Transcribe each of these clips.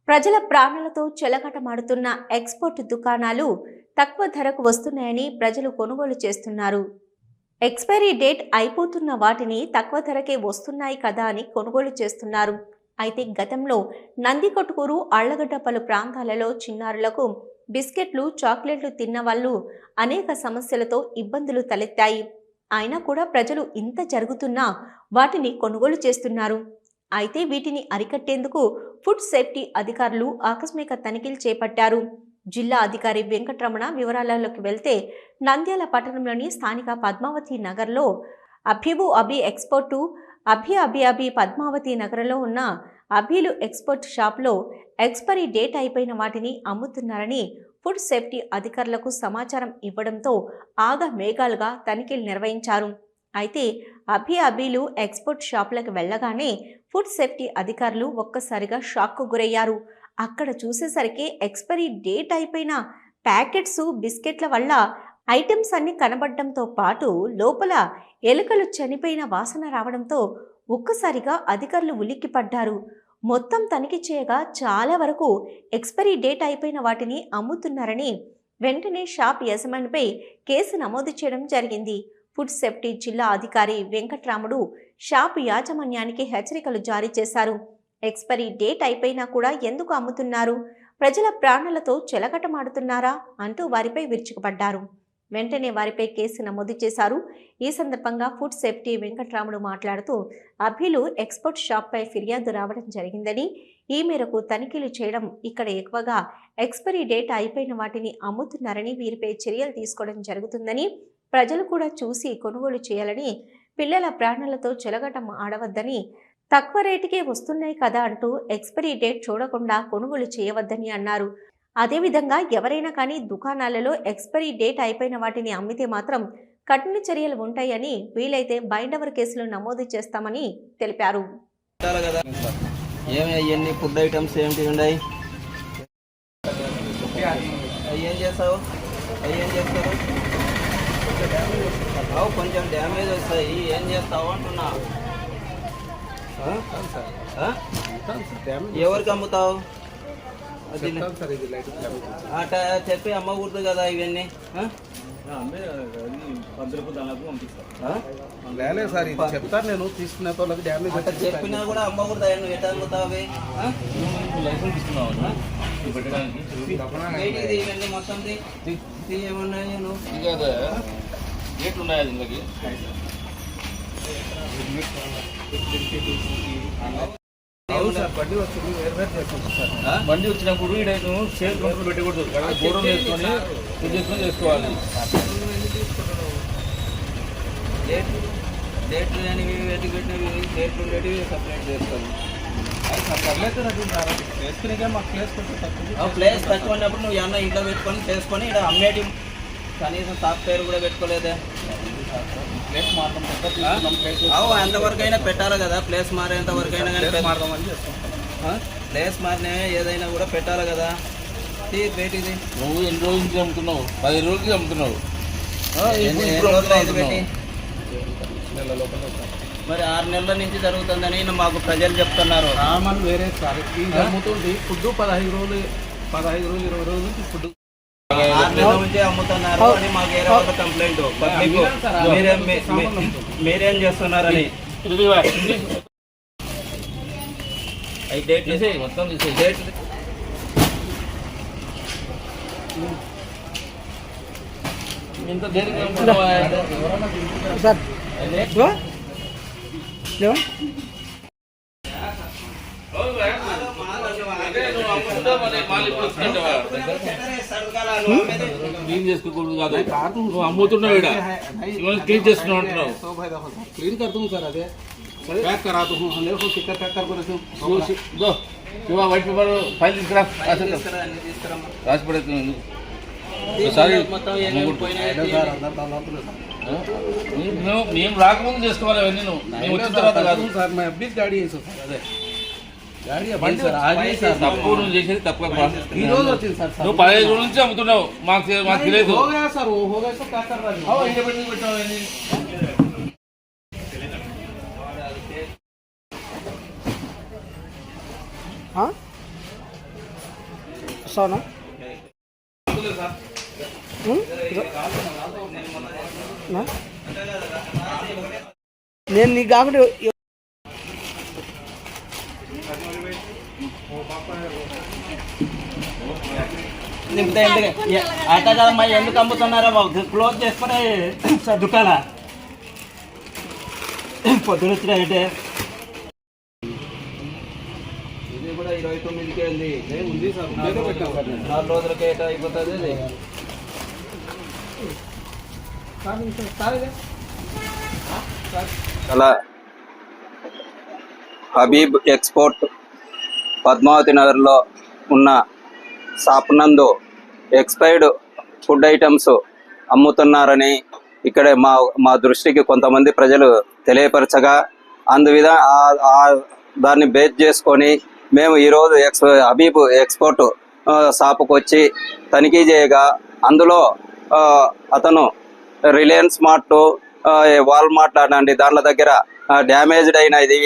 ప్రజల ప్రాణాలతో చెలగాటమాడుతున్న ఎక్స్‌పోర్ట్ దుకాణాలు తక్కువ ధరకు వస్తున్నాయని ప్రజలు కొనుగోలు చేస్తున్నారు. ఎక్స్‌పైరీ డేట్ అయిపోతున్న వాటిని తక్కువ ధరకే వస్తున్నాయి కదా అని కొనుగోలు చేస్తున్నారు. అయితే గతంలో నందికొట్కూరు, ఆళ్లగడ్డ పలు ప్రాంతాలలో చిన్నారులకు బిస్కెట్లు, చాక్లెట్లు తిన్న వాళ్ళు అనేక సమస్యలతో ఇబ్బందులు తలెత్తాయి. అయినా కూడా ప్రజలు ఇంత జరుగుతున్నా వాటిని కొనుగోలు చేస్తున్నారు. అయితే వీటిని అరికట్టేందుకు ఫుడ్ సేఫ్టీ అధికారులు ఆకస్మిక తనిఖీలు చేపట్టారు. జిల్లా అధికారి వెంకటరమణ వివరాలలోకి వెళ్తే, నంద్యాల పట్టణంలోని స్థానిక పద్మావతి నగర్లో అభి ఎక్స్‌పోర్టు అభి పద్మావతి నగర్లో ఉన్న అభిలు ఎక్స్‌పోర్ట్ షాప్లో ఎక్స్‌పైరీ డేట్ అయిపోయిన వాటిని అమ్ముతున్నారని ఫుడ్ సేఫ్టీ అధికారులకు సమాచారం ఇవ్వడంతో మేఘాలుగా తనిఖీలు నిర్వహించారు. అయితే అభిలు ఎక్స్‌పోర్ట్ షాపులకు వెళ్లగానే ఫుడ్ సేఫ్టీ అధికారులు ఒక్కసారిగా షాక్కు గురయ్యారు. అక్కడ చూసేసరికి ఎక్స్‌పైరీ డేట్ అయిపోయిన ప్యాకెట్స్, బిస్కెట్ల వల్ల ఐటమ్స్ అన్ని కనబడడంతో పాటు లోపల ఎలుకలు చనిపోయిన వాసన రావడంతో ఒక్కసారిగా అధికారులు ఉలిక్కిపడ్డారు. మొత్తం తనిఖీ చేయగా చాలా వరకు ఎక్స్‌పైరీ డేట్ అయిపోయిన వాటిని అమ్ముతున్నారని వెంటనే షాప్ యజమానిపై కేసు నమోదు చేయడం జరిగింది. ఫుడ్ సేఫ్టీ జిల్లా అధికారి వెంకట్రాముడు షాపు యాజమాన్యానికి హెచ్చరికలు జారీ చేశారు. ఎక్స్‌పైరీ డేట్ అయిపోయినా కూడా ఎందుకు అమ్ముతున్నారు? ప్రజల ప్రాణాలతో చెలగటమాడుతున్నారా అంటూ వారిపై విరుచుకుపడ్డారు. వెంటనే వారిపై కేసు నమోదు చేశారు. ఈ సందర్భంగా ఫుడ్ సేఫ్టీ వెంకట్రాముడు మాట్లాడుతూ, అభిలు ఎక్స్‌పోర్ట్ షాప్పై ఫిర్యాదు రావడం జరిగిందని, ఈ మేరకు తనిఖీలు చేయడం ఇక్కడ ఎక్కువగా ఎక్స్‌పైరీ డేట్ అయిపోయిన వాటిని అమ్ముతున్నారని, వీరిపై చర్యలు తీసుకోవడం జరుగుతుందని, ప్రజలు కూడా చూసి కొనుగోలు చేయాలని, పిల్లల ప్రాణాలతో చెలగటం ఆడవద్దని, తక్కువ రేటుకే వస్తున్నాయి కదా అంటూ ఎక్స్‌పైరీ డేట్ చూడకుండా కొనుగోలు చేయవద్దని అన్నారు. అదేవిధంగా ఎవరైనా కానీ దుకాణాలలో ఎక్స్‌పైరీ డేట్ అయిపోయిన వాటిని అమ్మితే మాత్రం కఠిన చర్యలు ఉంటాయని, వీలైతే బైండవర్ కేసులు నమోదు చేస్తామని తెలిపారు. ఫుడ్ ఐటమ్స్ ఏంటి ఉన్నాయి? ఏం చేస్తావు? ఏం చేస్తారు? కొంచెం డ్యామేజ్ వస్తాయి. ఏం చేస్తావు అంటున్నా. ఎవరికి అమ్ముతావు? అట చెప్పి అమ్మకూడదు కదా ఇవన్నీ. చెప్తాను నేను తీసుకునే వాళ్ళకి డ్యామేజ్ అట్లా చెప్పినా కూడా అమ్మకూడదు. నువ్వు ఎట్లా అమ్ముతావు? ఇవన్నీ మొత్తం ఏమన్నాయి? బండి వచ్చినప్పుడు షేర్ కౌంటర్ పెట్టకూడదు, దూరం చేసుకొని చేసుకోవాలి. డేట్లు అనేవి వేటికి పెట్టినవి, డేట్లు ఉండేవి సపరేట్ చేసుకోవాలి. ప్లేస్ తక్కువ ఉన్నప్పుడు నువ్వు ఏమన్నా ఇంట్లో పెట్టుకొని చేసుకొని ఇక్కడ అమ్మేటి కనీసం సాఫ్ట్వేర్ కూడా పెట్టుకోలేదే. ఎంతవరకు అయినా పెట్టాలి కదా. ప్లేస్ మారేంత వరకు అయినా కానీ ప్లేస్ మారిన ఏదైనా కూడా పెట్టాలి కదా. బయటిది నువ్వు ఎన్ని రోజుల నుంచి అమ్ముతున్నావు? 10 రోజులకి అమ్ముతున్నావు. మరి 6 నెలల నుంచి జరుగుతుందని మాకు ప్రజలు చెప్తున్నారు. సామాన్ వేరే సార్ అమ్ముతుంది. ఫుడ్ 15 రోజులు 20 రోజుల నుంచి ఫుడ్ 6 నెలల నుంచి అమ్ముతున్నారు అని మాకు వేరే ఒక కంప్లైంట్. మీరేం చేస్తున్నారని మొత్తం డేట్ ఇంత దేనికి క్లీన్ చేసుకోకూడదు కాదు. నువ్వు అమ్ముతున్నావు, ఇక్కడ క్లీన్ చేస్తున్నావు అంటున్నావు. क्लीन कर दूँ सर. अरे पैक करा दूँ. हमें को कितना पैक कर వైట్ పేపర్ ఫైల్ తీసుకురా, రాసి పడుతుంది. మేము రాకముందు చేసుకోవాలి అవన్నీ. మేము వచ్చిన తర్వాత కాదు సార్. मैं अभी गाड़ी है सर. अरे తప్పు నువ్వు చేసేది తప్పు. ఈ రోజు వచ్చింది సార్. నువ్వు 15 రోజుల నుంచి అమ్ముతున్నావు, మాకు తెలియదు. వస్తావా? నేను నీకు కాకుండా అట్లా కదమ్మా, ఎందుకు అమ్ముతున్నారో క్లోజ్ చేసుకుని దుకాణ పొద్దున వచ్చినాయంటే ఇది కూడా 29కే ఉంది. ఉంది సార్, 4 రోజులకి ఎట్లా అయిపోతుంది ఇది. అలా హబీబ్ ఎక్స్పోర్ట్ పద్మావతి నగర్లో ఉన్న షాప్ నందు ఎక్స్పైర్డ్ ఫుడ్ ఐటమ్స్ అమ్ముతున్నారని ఇక్కడ మా దృష్టికి కొంతమంది ప్రజలు తెలియపరచగా దాన్ని బేస్ చేసుకొని మేము ఈరోజు హబీబ్ ఎక్స్పోర్ట్ షాపుకు వచ్చి తనిఖీ చేయగా అందులో అతను రిలయన్స్ మార్ట్, వాల్మార్ట్ లాంటి దాంట్ల దగ్గర డ్యామేజ్డ్ అయిన ఇది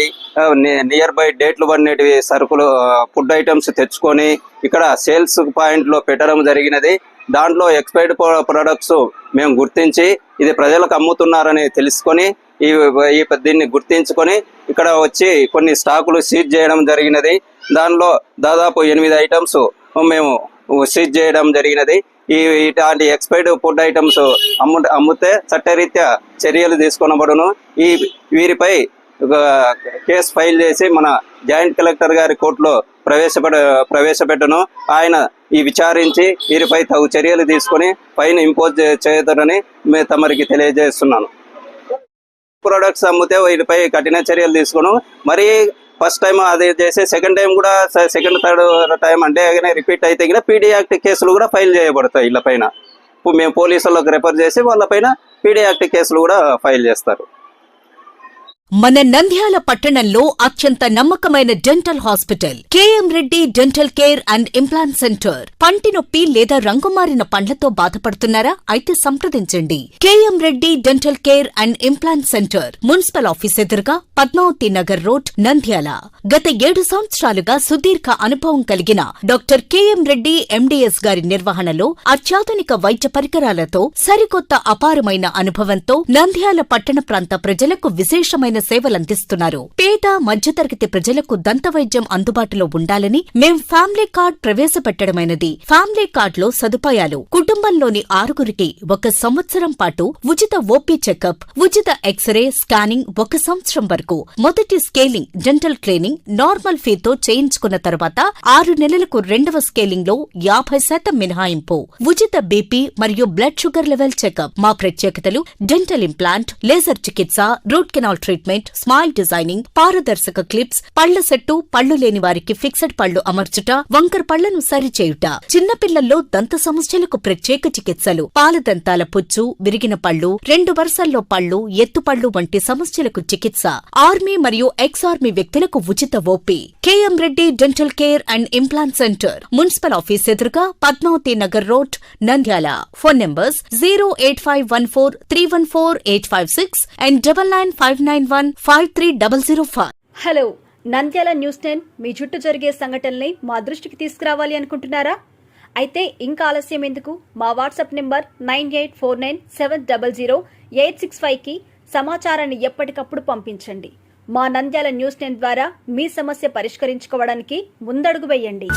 నియర్ బై డేట్లు పడినవి సరుకులు ఫుడ్ ఐటమ్స్ తెచ్చుకొని ఇక్కడ సేల్స్ పాయింట్లో పెట్టడం జరిగినది. దాంట్లో ఎక్స్పైర్డ్ ప్రొడక్ట్స్ మేము గుర్తించి ఇది ప్రజలకు అమ్ముతున్నారని తెలుసుకొని దీన్ని గుర్తించుకొని ఇక్కడ వచ్చి కొన్ని స్టాకులు సీజ్ చేయడం జరిగినది. దానిలో దాదాపు 8 ఐటమ్స్ మేము సీజ్ చేయడం జరిగినది. ఇలాంటి ఎక్స్పైర్డ్ ఫుడ్ ఐటమ్స్ అమ్మితే చట్టరీత్యా చర్యలు తీసుకొనబడును. వీరిపై కేసు ఫైల్ చేసి మన జాయింట్ కలెక్టర్ గారి కోర్టులో ప్రవేశపెట్టను. ఆయన విచారించి వీరిపై తగు చర్యలు తీసుకొని ఫైన్ ఇంపోజ్ చేయతారని తమరికి తెలియజేస్తున్నాను. ప్రొడక్ట్స్ అమ్మితే వీరిపై కఠిన చర్యలు తీసుకును. మరి ఫస్ట్ టైం అది చేసి సెకండ్ టైం కూడా థర్డ్ టైం అంటే రిపీట్ అయితే పీడీ యాక్ట్ కేసులు కూడా ఫైల్ చేయబడతాయి. వీళ్ళ పైన మేము పోలీసులకు రెఫర్ చేసి వాళ్ళపైన పీడీ యాక్ట్ కేసులు కూడా ఫైల్ చేస్తారు. మన నంద్యాల పట్టణంలో అత్యంత నమ్మకమైన dental hospital KM Reddy dental care and implant centre. పంటి నొప్పి లేదా రంగుమారిన పండ్లతో బాధపడుతున్నారా? అయితే సంప్రదించండి. KM Reddy dental care and implant centre, municipal office ఎదురుగా, పద్మావతి నగర్ రోడ్, నంద్యాల. గత 7 సంవత్సరాలుగా సుదీర్ఘ అనుభవం కలిగిన డాక్టర్ కేఎం రెడ్డి ఎండీఎస్ గారి నిర్వహణలో అత్యాధునిక వైద్య పరికరాలతో సరికొత్త అపారమైన అనుభవంతో నంద్యాల పట్టణ ప్రాంత ప్రజలకు విశేషమైన సేవలందిస్తున్నారు. పేద మధ్యతరగతి ప్రజలకు దంతవైద్యం అందుబాటులో ఉండాలని మేం ఫ్యామిలీ కార్డ్ ప్రవేశపెట్టడమైనది. ఫ్యామిలీ కార్డ్ లో సదుపాయాలు: కుటుంబంలోని 6గురికి 1 సంవత్సరం పాటు ఉచిత ఓపీ చెకప్, ఉచిత ఎక్స్రే స్కానింగ్ 1 సంవత్సరం వరకు, మొదటి స్కేలింగ్ డెంటల్ క్లీనింగ్ నార్మల్ ఫీతో చేయించుకున్న తర్వాత 6 నెలలకు 2వ స్కేలింగ్ లో 50% మినహాయింపు, ఉచిత బీపీ మరియు బ్లడ్ షుగర్ లెవెల్ చెకప్. మా ప్రత్యేకతలు: డెంటల్ ఇంప్లాంట్, లేజర్ చికిత్స, root canal treatment, smile designing, పారదర్శక క్లిప్స్, పళ్ల సెట్టు, పళ్లు లేని వారికి ఫిక్స్డ్ పళ్లు అమర్చుట, వంకర పళ్లను సరిచేయుట, చిన్నపిల్లల్లో దంత సమస్యలకు ప్రత్యేక చికిత్సలు, పాలదంతాల పుచ్చు, విరిగిన పళ్లు, 2 వరుసల్లో పళ్లు, ఎత్తుపళ్లు వంటి సమస్యలకు చికిత్స, ఆర్మీ మరియు ఎక్స్ ఆర్మీ వ్యక్తులకు ఉచిత OP. KM Reddy dental care and implant centre, municipal office ఎదురుగా, Padmavati Nagar road, Nandyal. Phone numbers 08514314856 and 9959153005. Hello, Nandyal news 10 మీ చుట్టూ జరిగే సంఘటనల్ని మా దృష్టికి తీసుకురావాలి అనుకుంటున్నారా? అయితే ఇంకా ఆలస్యం ఎందుకు? మా వాట్సాప్ నెంబర్ 9849700865కి సమాచారాన్ని ఎప్పటికప్పుడు పంపించండి. మా నంద్యాల న్యూస్ 10 ద్వారా మీ సమస్య పరిష్కరించుకోవడానికి ముందడుగు వేయండి.